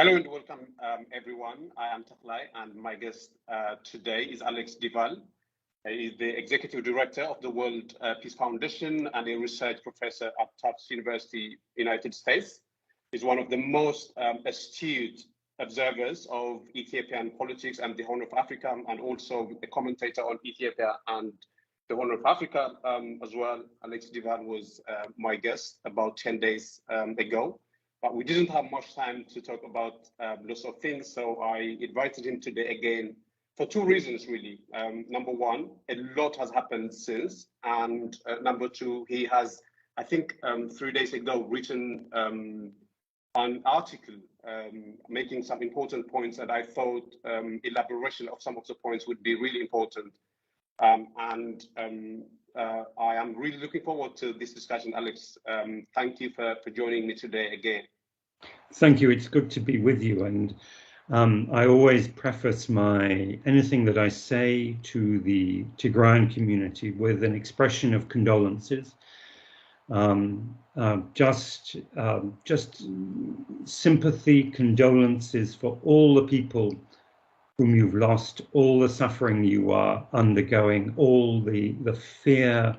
Hello and welcome, everyone. I am Tigray, and my guest today is Alex Dival. He is the Executive Director of the World Peace Foundation and a research professor at Tufts University, United States. He's one of the most astute observers of Ethiopian politics and the Horn of Africa, and also a commentator on Ethiopia and the Horn of Africa as well. Alex Dival was my guest about 10 days ago. But we didn't have much time to talk about lots of things, so I invited him today again for two reasons, really. Number one, a lot has happened since, and number two, he has, I think 3 days ago, written an article making some important points that I thought elaboration of some of the points would be really important. I am really looking forward to this discussion, Alex. Thank you for joining me today again. Thank you. It's good to be with you. And I always preface anything that I say to the Tigrayan community with an expression of condolences. Just sympathy, condolences for all the people whom you've lost, all the suffering you are undergoing, all the fear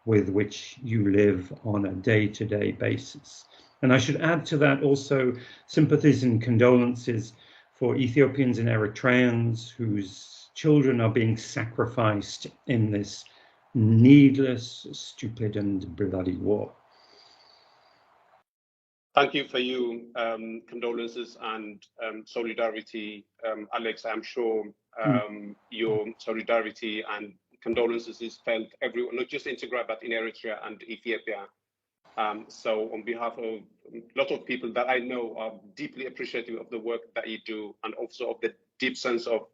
with which you live on a day-to-day basis. And I should add to that also sympathies and condolences for Ethiopians and Eritreans whose children are being sacrificed in this needless, stupid, and bloody war. Thank you for your condolences and solidarity, Alex. I'm sure your solidarity and condolences is felt everywhere, not just in Tigray, but in Eritrea and Ethiopia. So on behalf of a lot of people that I know are deeply appreciative of the work that you do, and also of the deep sense of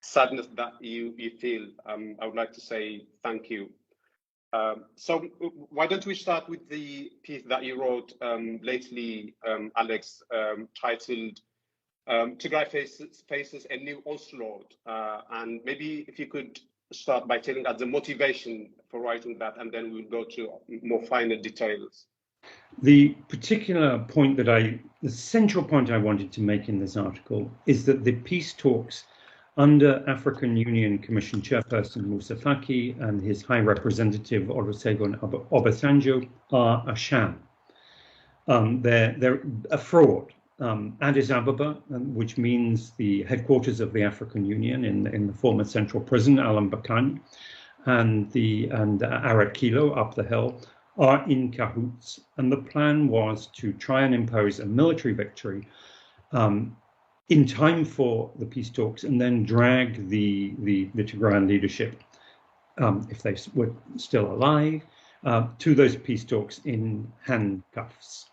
sadness that you feel, I would like to say thank you. So why don't we start with the piece that you wrote lately, Alex, titled Tigray faces a new onslaught, and maybe if you could start by telling us the motivation for writing that, and then we'll go to more finer details. The particular point the central point I wanted to make in this article is that the peace talks under African Union Commission Chairperson Moussa Faki and his High Representative Olusegun Obasanjo are a sham. They're a fraud. Addis Ababa, which means the headquarters of the African Union in the former central prison, Alam Bakani, and Arat Kilo up the hill, are in cahoots. And the plan was to try and impose a military victory in time for the peace talks, and then drag the Tigrayan leadership, if they were still alive, to those peace talks in handcuffs.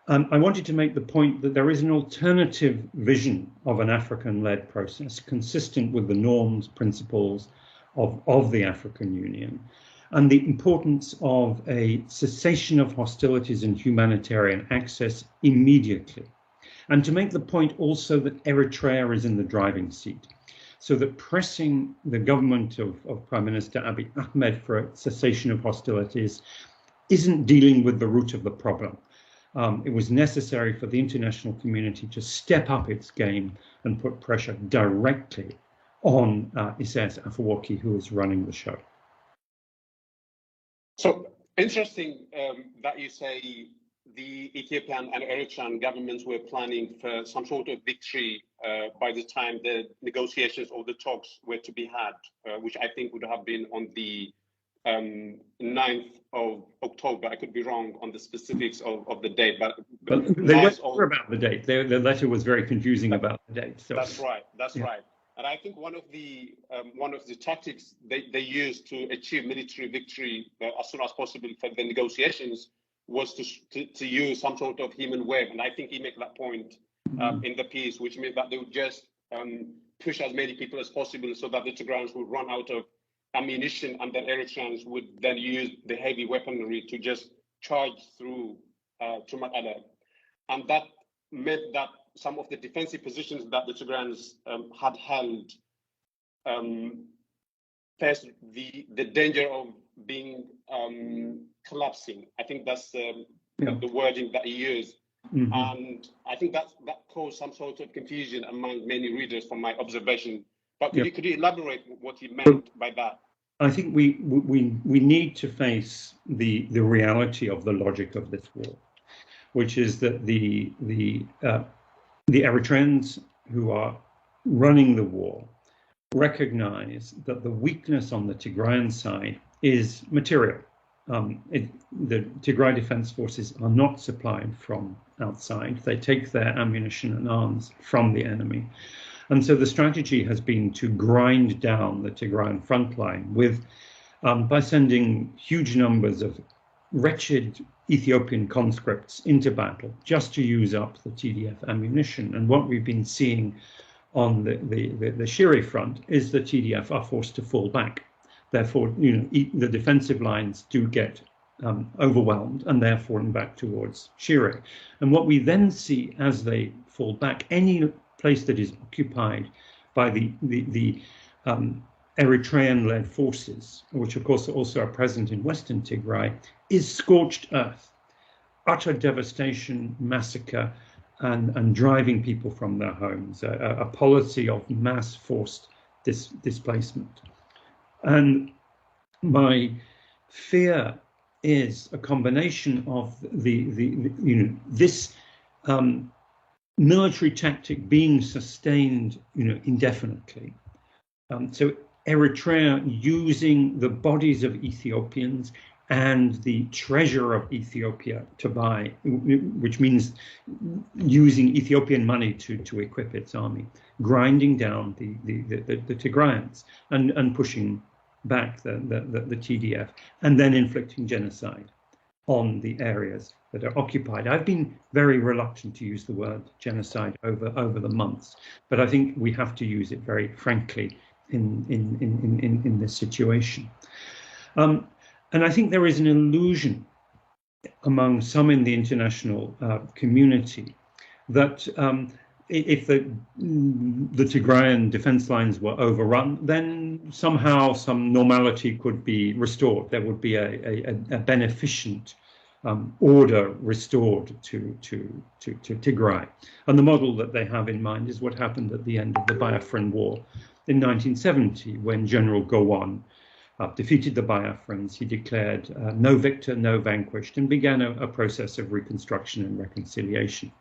I wanted to make the point that there is an alternative vision of an African-led process consistent with the norms, principles of the African Union, and the importance of a cessation of hostilities and humanitarian access immediately. And to make the point also that Eritrea is in the driving seat, so that pressing the government of Prime Minister Abiy Ahmed for a cessation of hostilities isn't dealing with the root of the problem. It was necessary for the international community to step up its game and put pressure directly on Isaias Afwerki, who is running the show. So interesting that you say the Ethiopian and Eritrean governments were planning for some sort of victory by the time the negotiations or the talks were to be had, which I think would have been on the 9th of October. I could be wrong on the specifics of the date, but they weren't sure about the date. The letter was very confusing about the date. So. That's right. That's right. And I think one of the tactics they used to achieve military victory as soon as possible for the negotiations was to use some sort of human wave. And I think he made that point in the piece, which means that they would just push as many people as possible so that the Tigrayans would run out of ammunition, and then Eritreans would then use the heavy weaponry to just charge through to Makala. And that meant that some of the defensive positions that the Tigrayans had held faced the danger of being collapsing. I think that's the wording that he used. And I think that caused some sort of confusion among many readers from my observation. But could you elaborate what he meant by that? I think we need to face the reality of the logic of this war, which is that the Eritreans who are running the war recognize that the weakness on the Tigrayan side is material. The Tigray Defense Forces are not supplied from outside. They take their ammunition and arms from the enemy. And so the strategy has been to grind down the Tigrayan front line by sending huge numbers of wretched Ethiopian conscripts into battle just to use up the TDF ammunition. And what we've been seeing on the Shire front is the TDF are forced to fall back. Therefore, the defensive lines do get overwhelmed, and they're falling back towards Shire. And what we then see as they fall back, any place that is occupied by the Eritrean-led forces, which of course also are present in Western Tigray, is scorched earth, utter devastation, massacre, and driving people from their homes, a policy of mass forced displacement. And my fear is a combination of this military tactic being sustained, indefinitely. So Eritrea using the bodies of Ethiopians and the treasure of Ethiopia to buy, which means using Ethiopian money to equip its army, grinding down the Tigrayans and pushing back the TDF, and then inflicting genocide on the areas that are occupied. I've been very reluctant to use the word genocide over the months, but I think we have to use it very frankly in this situation. And I think there is an illusion among some in the international community that if the Tigrayan defense lines were overrun, then somehow some normality could be restored. There would be a beneficent order restored to Tigray. And the model that they have in mind is what happened at the end of the Biafran War in 1970, when General Gowon defeated the Biafrans. He declared no victor, no vanquished, and began a process of reconstruction and reconciliation.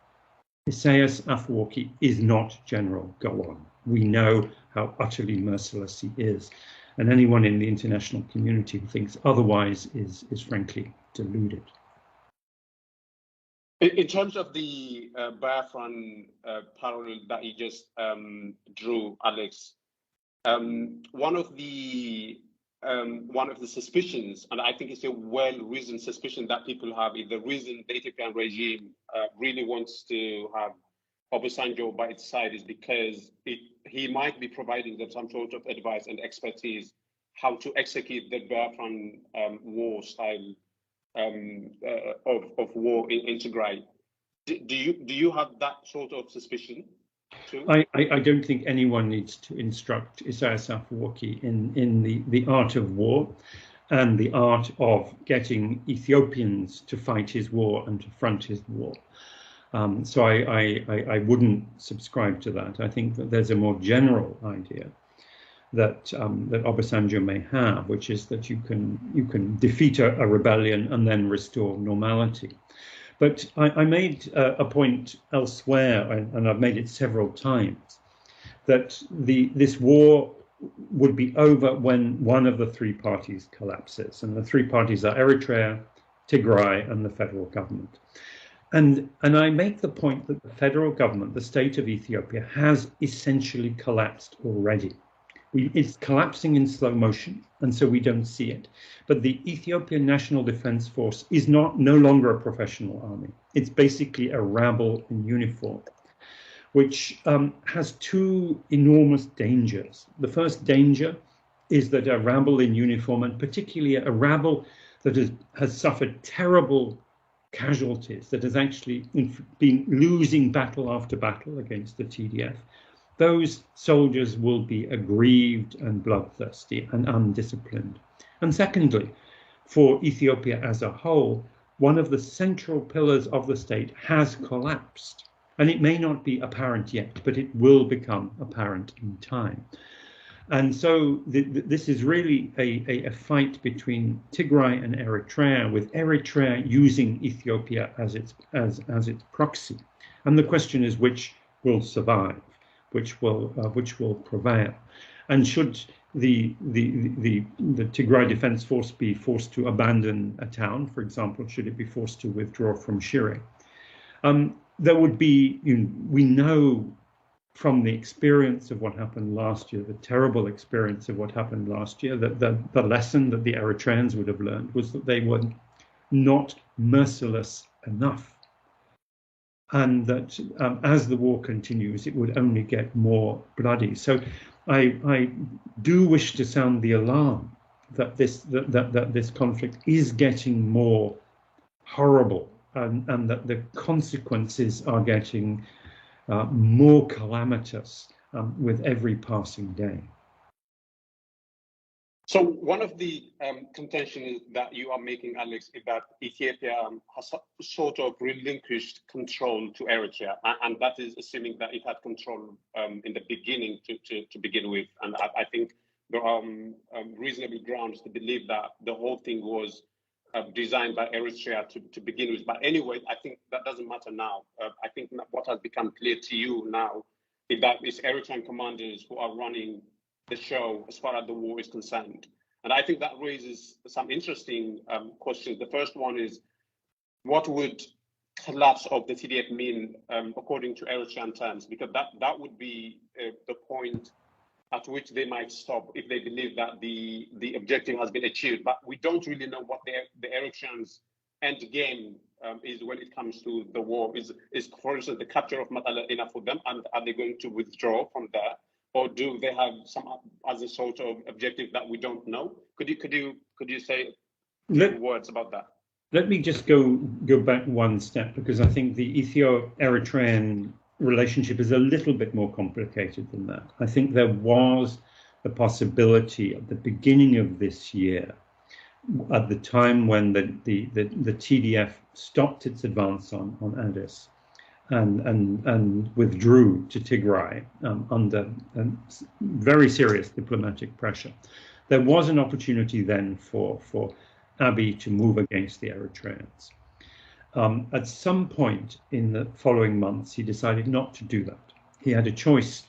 Isaias Afwerki is not General Gowon. We know how utterly merciless he is, and anyone in the international community who thinks otherwise is frankly deluded. In terms of the Biafran parallel that you just drew, Alex, one of the suspicions, and I think it's a well-reasoned suspicion that people have, is the reason the Ethiopian regime really wants to have Obasanjo by its side is because he might be providing them some sort of advice and expertise how to execute the Biafran war style of war in Tigray. Do you have that sort of suspicion too? I don't think anyone needs to instruct Isaias Afwerki in the art of war and the art of getting Ethiopians to fight his war and to front his war. So I wouldn't subscribe to that. I think that there's a more general idea that Obasanjo may have, which is that you can defeat a rebellion and then restore normality. But I made a point elsewhere, and I've made it several times, that this war would be over when one of the three parties collapses, and the three parties are Eritrea, Tigray, and the federal government. And I make the point that the federal government, the state of Ethiopia, has essentially collapsed already. It's collapsing in slow motion, and so we don't see it. But the Ethiopian National Defense Force is no longer a professional army. It's basically a rabble in uniform, which has two enormous dangers. The first danger is that a rabble in uniform, and particularly a rabble that has suffered terrible casualties, that has actually been losing battle after battle against the TDF, those soldiers will be aggrieved and bloodthirsty and undisciplined. And secondly, for Ethiopia as a whole, one of the central pillars of the state has collapsed. And it may not be apparent yet, but it will become apparent in time. And so this is really a fight between Tigray and Eritrea, with Eritrea using Ethiopia as its proxy. And the question is, which will survive, which will prevail, and should the Tigray Defense Force be forced to abandon a town, for example, should it be forced to withdraw from Shire? There would be, we know from the experience of what happened last year, the terrible experience of what happened last year, that the lesson that the Eritreans would have learned was that they were not merciless enough. And that as the war continues, it would only get more bloody. So I do wish to sound the alarm that this conflict is getting more horrible, and that the consequences are getting more calamitous with every passing day. So one of the contentions that you are making, Alex, is that Ethiopia has sort of relinquished control to Eritrea, and that is assuming that it had control in the beginning to begin with. And I think there are reasonable grounds to believe that the whole thing was designed by Eritrea to begin with. But anyway, I think that doesn't matter now. I think what has become clear to you now is that it's Eritrean commanders who are running the show as far as the war is concerned. And I think that raises some interesting questions. The first one is, what would collapse of the TDF mean according to Eritrean terms? Because that would be the point at which they might stop if they believe that the objective has been achieved. But we don't really know what the Eritreans' end game is when it comes to the war. Is for instance, the capture of Matala enough for them, and are they going to withdraw from there? Or do they have some other sort of objective that we don't know? Could you say a few words about that? Let me just go back one step, because I think the Ethio-Eritrean relationship is a little bit more complicated than that. I think there was the possibility at the beginning of this year, at the time when the TDF stopped its advance on Addis and withdrew to Tigray under very serious diplomatic pressure. There was an opportunity then for Abiy to move against the Eritreans. At some point in the following months, he decided not to do that. He had a choice,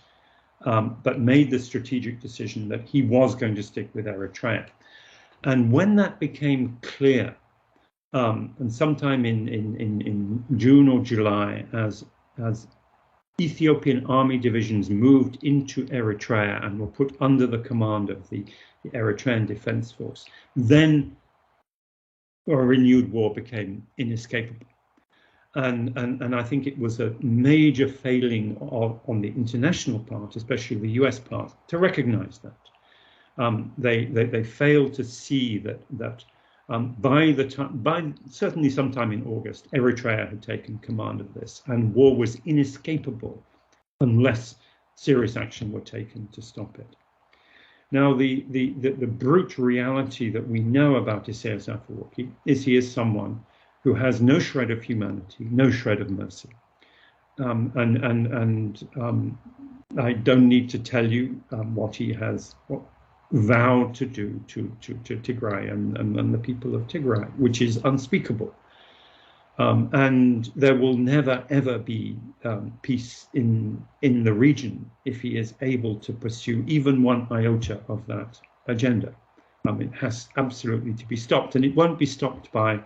but made the strategic decision that he was going to stick with Eritrea. And when that became clear, and sometime in June or July, as Ethiopian army divisions moved into Eritrea and were put under the command of the Eritrean Defense Force, then a renewed war became inescapable. And I think it was a major failing on the international part, especially the US part, to recognize that. They failed to see that by certainly sometime in August, Eritrea had taken command of this, and war was inescapable unless serious action were taken to stop it. Now, the brute reality that we know about Isaias Afwerki is he is someone who has no shred of humanity, no shred of mercy. I don't need to tell you what he has vowed to do to Tigray and the people of Tigray, which is unspeakable. And there will never, ever be peace in the region if he is able to pursue even one iota of that agenda. It has absolutely to be stopped, and it won't be stopped by,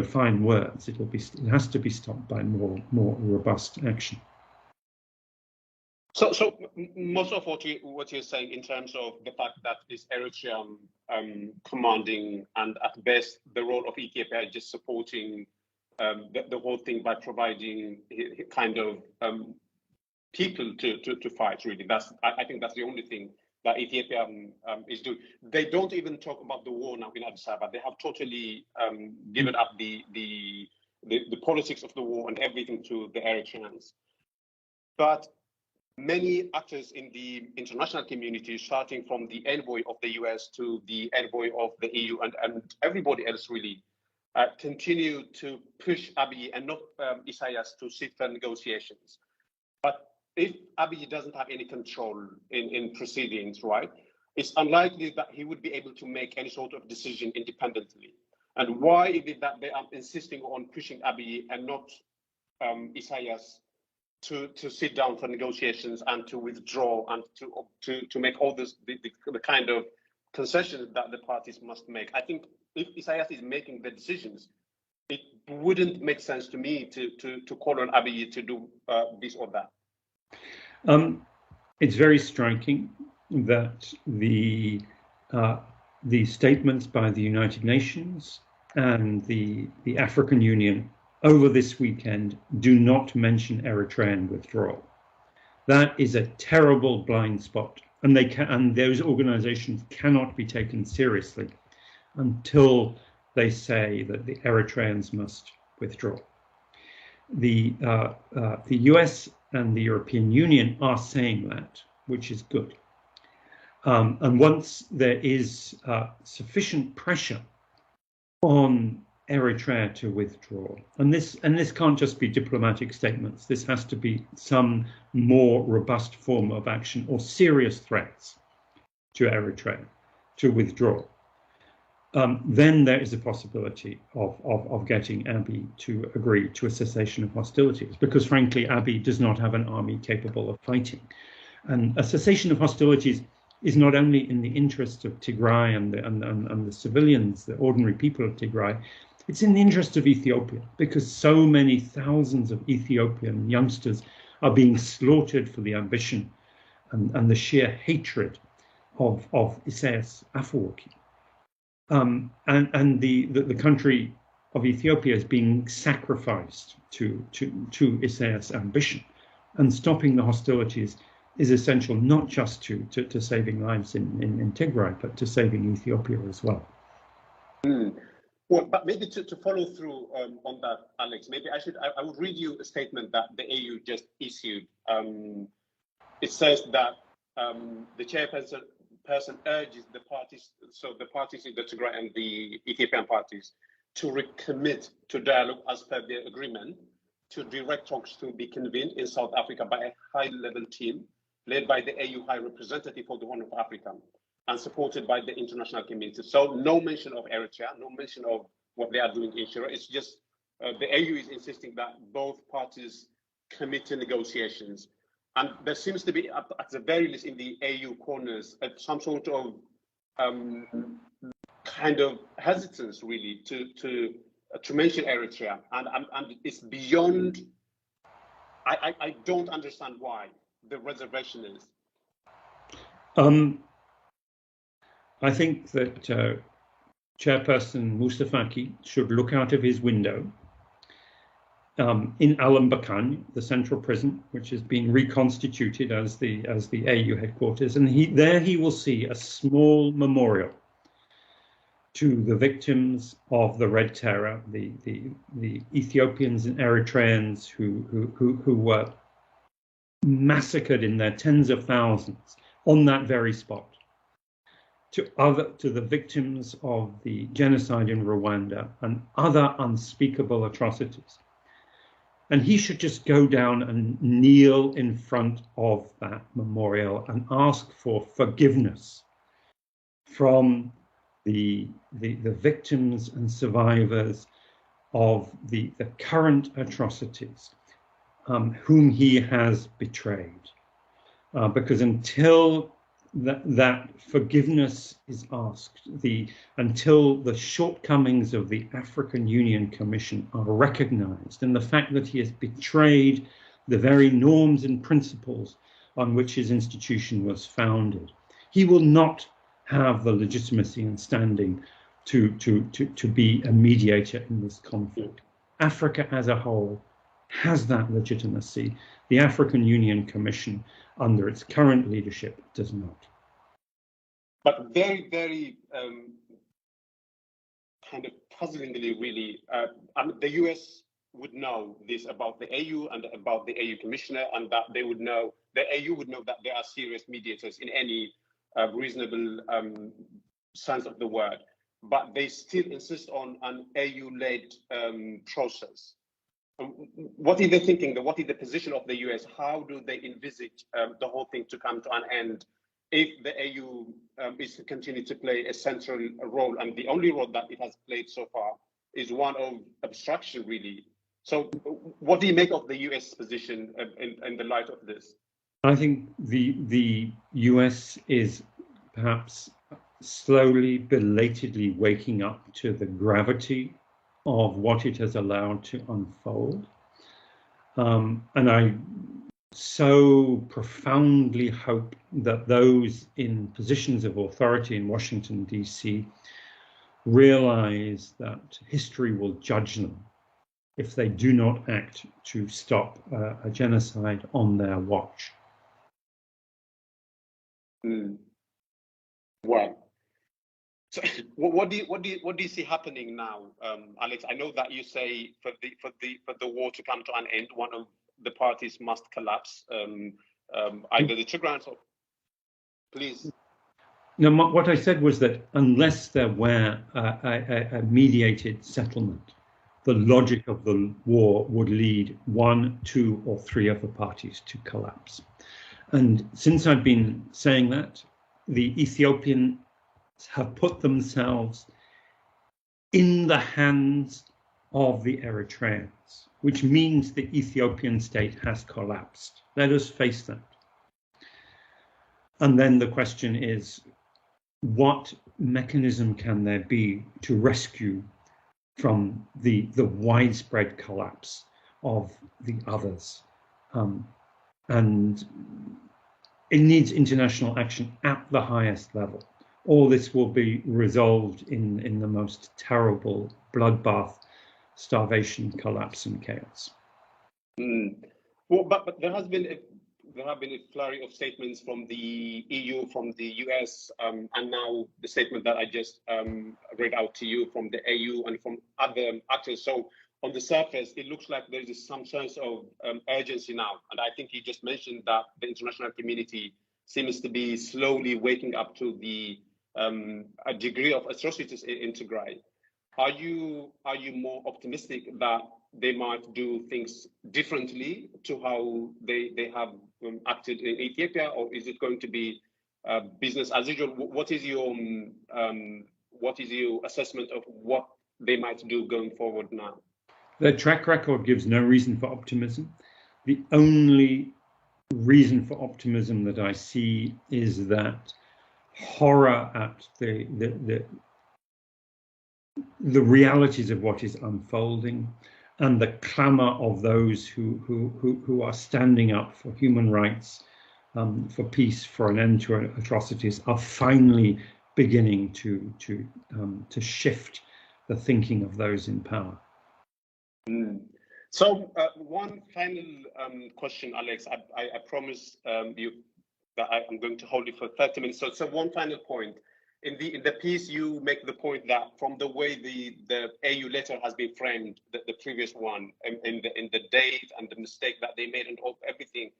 fine words. It has to be stopped by more robust action. So most of what you're saying in terms of the fact that this Eritrea commanding, and at best the role of Ethiopia is just supporting the whole thing by providing kind of people to fight. Really, I think that's the only thing that Ethiopia is doing. They don't even talk about the war now in Addis Ababa. They have totally given up the politics of the war and everything to the Eritreans. But many actors in the international community, starting from the envoy of the US to the envoy of the EU and everybody else really, continue to push Abiy and not Isaias to sit for negotiations. But if Abiy doesn't have any control in proceedings, right, it's unlikely that he would be able to make any sort of decision independently. And why is it that they are insisting on pushing Abiy and not Isaias to sit down for negotiations and to withdraw and to make all this the kind of concessions that the parties must make? I think if Isaias is making the decisions, it wouldn't make sense to me to call on Abiy to do this or that. It's very striking that the statements by the United Nations and the African Union over this weekend do not mention Eritrean withdrawal. That is a terrible blind spot, and those organizations cannot be taken seriously until they say that the Eritreans must withdraw. The US and the European Union are saying that, which is good. And once there is sufficient pressure on Eritrea to withdraw, and this can't just be diplomatic statements, this has to be some more robust form of action or serious threats to Eritrea to withdraw, then there is a possibility of getting Abiy to agree to a cessation of hostilities, because frankly, Abiy does not have an army capable of fighting. And a cessation of hostilities is not only in the interest of Tigray and the civilians, the ordinary people of Tigray, it's in the interest of Ethiopia, because so many thousands of Ethiopian youngsters are being slaughtered for the ambition and the sheer hatred of Isaias Afwerki. And the country of Ethiopia is being sacrificed to Isaias' ambition, and stopping the hostilities is essential not just to saving lives in Tigray, but to saving Ethiopia as well. Well, but maybe to follow through on that, Alex, maybe I would read you a statement that the AU just issued. It says that the chairperson urges the parties, so the parties in the Tigray and the Ethiopian parties, to recommit to dialogue as per the agreement, to direct talks to be convened in South Africa by a high-level team led by the AU High Representative for the Horn of Africa and supported by the international community. So no mention of Eritrea, no mention of what they are doing in Shira. It's just the AU is insisting that both parties commit to negotiations. And there seems to be, at the very least in the AU corners, some sort of kind of hesitance, really, to mention Eritrea. And it's beyond, I don't understand why the reservation is. I think that Chairperson Moussa Faki should look out of his window in Alam-Bakane, the central prison, which is being reconstituted as the AU headquarters, and there he will see a small memorial to the victims of the Red Terror, the Ethiopians and Eritreans who were massacred in their tens of thousands on that very spot. To the victims of the genocide in Rwanda and other unspeakable atrocities. And he should just go down and kneel in front of that memorial and ask for forgiveness from the victims and survivors of the current atrocities, whom he has betrayed. Because until that forgiveness is asked, until the shortcomings of the African Union Commission are recognized, and the fact that he has betrayed the very norms and principles on which his institution was founded, he will not have the legitimacy and standing to be a mediator in this conflict. Africa as a whole has that legitimacy. The African Union Commission, under its current leadership, does not. But very, very kind of puzzlingly, really, the US would know this about the AU and about the AU Commissioner, and that they would know, the AU would know that there are serious mediators in any reasonable sense of the word. but they still insist on an AU-led process. What is the thinking? What is the position of the US? How do they envisage the whole thing to come to an end if the AU is to continue to play a central role? And the only role that it has played so far is one of obstruction, really. So what do you make of the US position in the light of this? I think the US is perhaps slowly, belatedly waking up to the gravity of what it has allowed to unfold. And I so profoundly hope that those in positions of authority in Washington, D.C. realize that history will judge them if they do not act to stop a genocide on their watch. Well, so what do you see happening now, Alex? I know that you say for the war to come to an end, one of the parties must collapse. Either the Tigray. Please. No, what I said was that unless there were a mediated settlement, the logic of the war would lead 1, 2, or 3 of the parties to collapse. And since I've been saying that, the Ethiopians have put themselves in the hands of the Eritreans, which means the Ethiopian state has collapsed. Let us face that. And then the question is, what mechanism can there be to rescue from the widespread collapse of the others? And it needs international action at the highest level. All this will be resolved in the most terrible bloodbath, starvation, collapse, and chaos. Well, but there have been a flurry of statements from the EU, from the US, and now the statement that I just read out to you from the AU and from other actors. So on the surface, it looks like there is some sense of urgency now. And I think you just mentioned that the international community seems to be slowly waking up to a degree of atrocities in Tigray. Are you more optimistic that they might do things differently to how they have acted in Ethiopia, or is it going to be business as usual? What is your assessment of what they might do going forward now? Their track record gives no reason for optimism. The only reason for optimism that I see is that horror at the realities of what is unfolding and the clamor of those who are standing up for human rights, for peace, for an end to atrocities, are finally beginning to shift the thinking of those in power. So one final question, Alex. I promise you that I'm going to hold it for 30 minutes. So one final point. In the piece, you make the point that from the way the AU letter has been framed, the previous one, in the date and the mistake that they made and everything,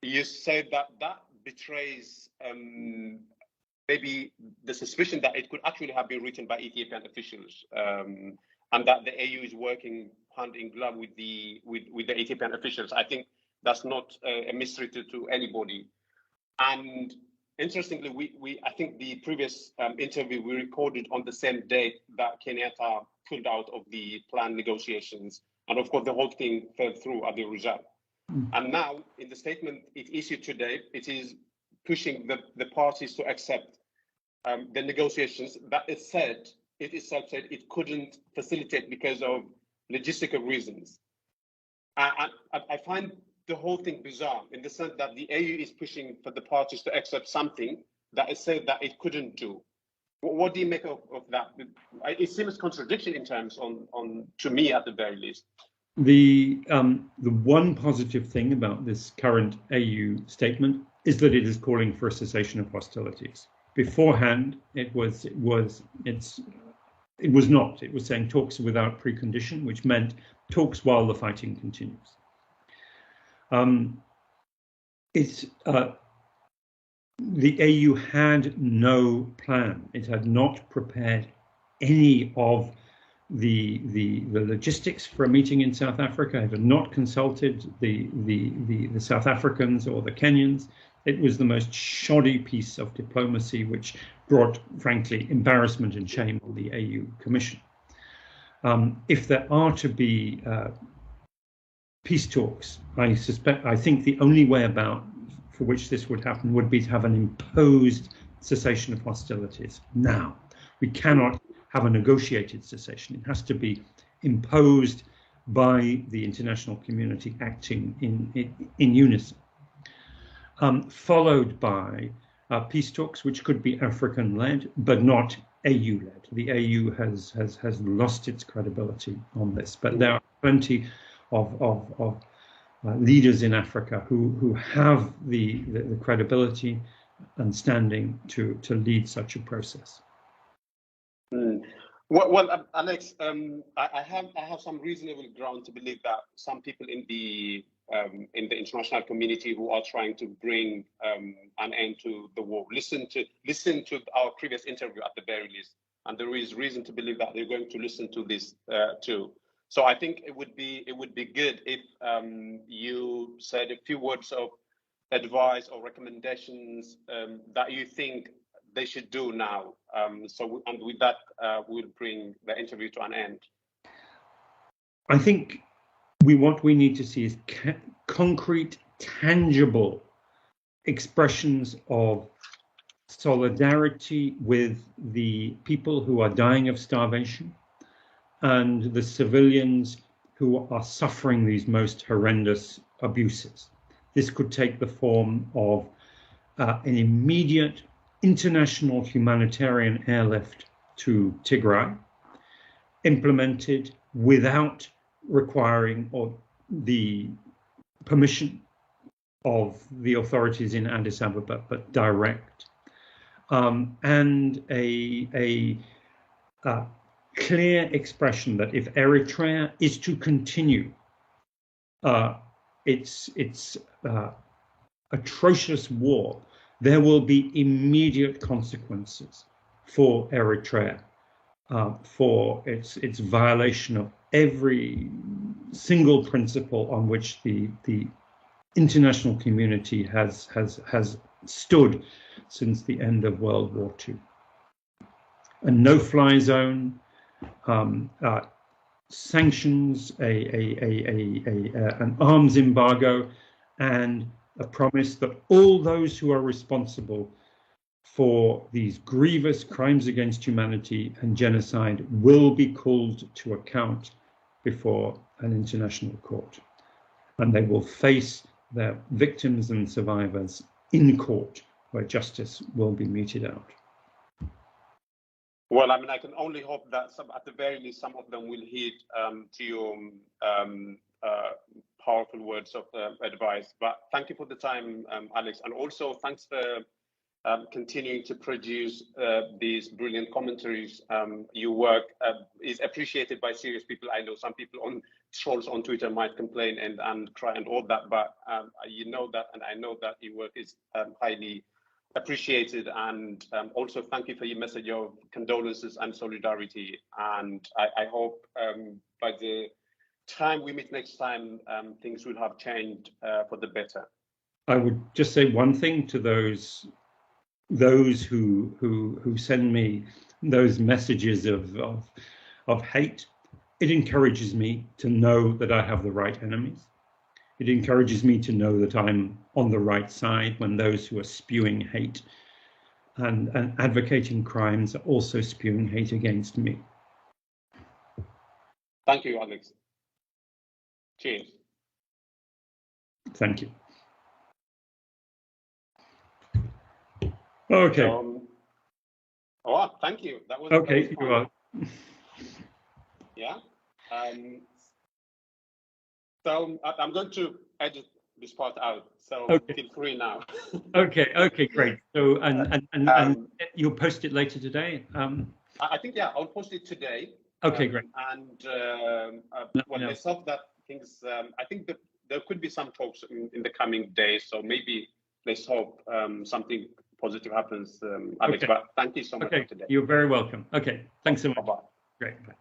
you said that betrays maybe the suspicion that it could actually have been written by Ethiopian officials, and that the AU is working hand in glove with the Ethiopian officials. I think that's not a mystery to anybody. And interestingly, I think the previous interview we recorded on the same day that Kenyatta pulled out of the planned negotiations, and of course the whole thing fell through at the result. And now, in the statement it issued today, it is pushing the parties to accept the negotiations that it itself said it couldn't facilitate because of logistical reasons. I find the whole thing bizarre in the sense that the AU is pushing for the parties to accept something that it said that it couldn't do. What do you make of that? It seems contradiction in terms to me at the very least. The one positive thing about this current AU statement is that it is calling for a cessation of hostilities. Beforehand, it was not. It was saying talks without precondition, which meant talks while the fighting continues. The AU had no plan. It had not prepared any of the logistics for a meeting in South Africa. I have not consulted the South Africans or the Kenyans. It was the most shoddy piece of diplomacy, which brought, frankly, embarrassment and shame on the AU Commission. If there are to be peace talks, I think the only way about for which this would happen would be to have an imposed cessation of hostilities now. We cannot have a negotiated cessation. It has to be imposed by the international community acting in unison, followed by peace talks, which could be African-led, but not AU-led. The AU has lost its credibility on this, but there are plenty of leaders in Africa who have the credibility and standing to lead such a process. Well, Alex, I have some reasonable ground to believe that some people in the international community who are trying to bring an end to the war listen to our previous interview at the very least, and there is reason to believe that they're going to listen to this too. So I think it would be good if you said a few words of advice or recommendations that you think they should do now. And with that, we'll bring the interview to an end. I think what we need to see is concrete, tangible expressions of solidarity with the people who are dying of starvation and the civilians who are suffering these most horrendous abuses. This could take the form of an immediate international humanitarian airlift to Tigray, implemented without requiring the permission of the authorities in Addis Ababa, but direct, and a clear expression that if Eritrea is to continue its atrocious war, there will be immediate consequences for Eritrea, for its violation of every single principle on which the international community has stood since the end of World War II. A no-fly zone, sanctions, an arms embargo, and a promise that all those who are responsible for these grievous crimes against humanity and genocide will be called to account before an international court. And they will face their victims and survivors in court, where justice will be meted out. Well, I mean, I can only hope that at the very least, some of them will heed to your powerful words of advice. But thank you for the time, Alex, and also thanks for continuing to produce these brilliant commentaries. Your work is appreciated by serious people. I know some people on trolls on Twitter might complain and cry and all that, but you know that, and I know that your work is highly appreciated. And also thank you for your message of condolences and solidarity. And I hope by the time we meet next time, things will have changed for the better. I would just say one thing to those who send me those messages of hate. It encourages me to know that I have the right enemies. It encourages me to know that I'm on the right side when those who are spewing hate and advocating crimes are also spewing hate against me. Thank you, Alex. Cheers. Thank you. Okay. Oh, thank you. That was okay. That was you are. Yeah. So I'm going to edit this part out. So okay. Feel free now. Okay, great. So and you'll post it later today. I think I'll post it today. Okay, great. And let's hope that things. I think there could be some talks in the coming days. So maybe let's hope something positive happens, Alex. Okay. But thank you so much for today. You're very welcome. Okay, thanks so much. Bye-bye. Great. Bye.